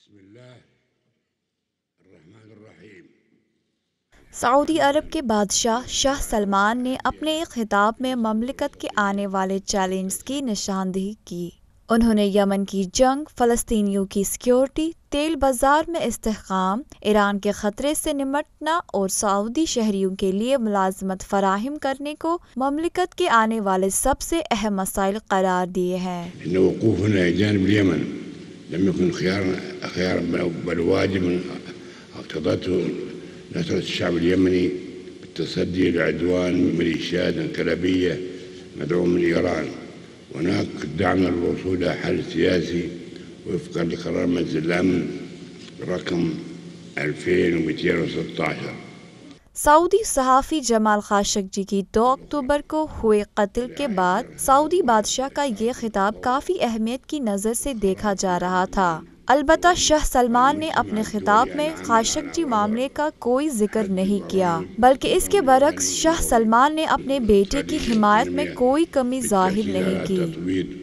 بسم الله الرحمن الرحیم۔ سعودی عرب کے بادشاہ شاہ سلمان نے اپنے ایک خطاب میں مملکت کے آنے والے چیلنجز کی نشاندہی کی۔ انہوں نے یمن کی جنگ، فلسطینیوں کی سیکیورٹی، تیل بازار میں استحکام، ایران کے خطرے سے نمٹنا اور سعودی شہریوں کے لیے ملازمت فراہم کرنے کو مملکت کے آنے والے سب سے اہم مسائل قرار دیے ہیں۔ إن وقوفنا جانب اليمن لم يكن خيارا بل واجب اقتضته نصرة الشعب اليمني بالتصدي لعدوان ميليشيات انقلابية مدعوم من إيران، وهناك دعمنا للوصول إلى حل سياسي وفقا لقرار مجلس الأمن رقم 2216۔ سعودی صحافی جمال خاشقجی کی 2 اکتوبر کو ہوئے قتل کے بعد سعودی بادشاہ کا یہ خطاب کافی اہمیت کی نظر سے دیکھا جا رہا تھا۔ البتہ شاہ سلمان نے اپنے خطاب میں خاشقجی معاملے کا کوئی ذکر نہیں کیا، بلکہ اس کے برعکس شاہ سلمان نے اپنے بیٹے کی حمایت میں کوئی کمی ظاہر نہیں کی۔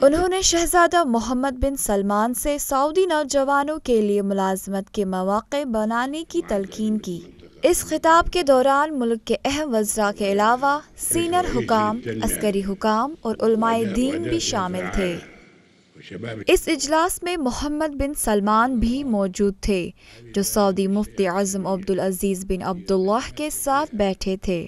انہوں نے شہزادہ محمد بن سلمان سے سعودی نوجوانوں کے لیے ملازمت کے مواقع بنانے کی تلقین کی۔ اس خطاب کے دوران ملک کے اہم وزراء کے علاوہ سینئر حکام، عسکری حکام اور علماء دین بھی شامل تھے۔ اس اجلاس میں محمد بن سلمان بھی موجود تھے، جو سعودی مفتی اعظم عبدالعزیز بن عبداللہ کے ساتھ بیٹھے تھے۔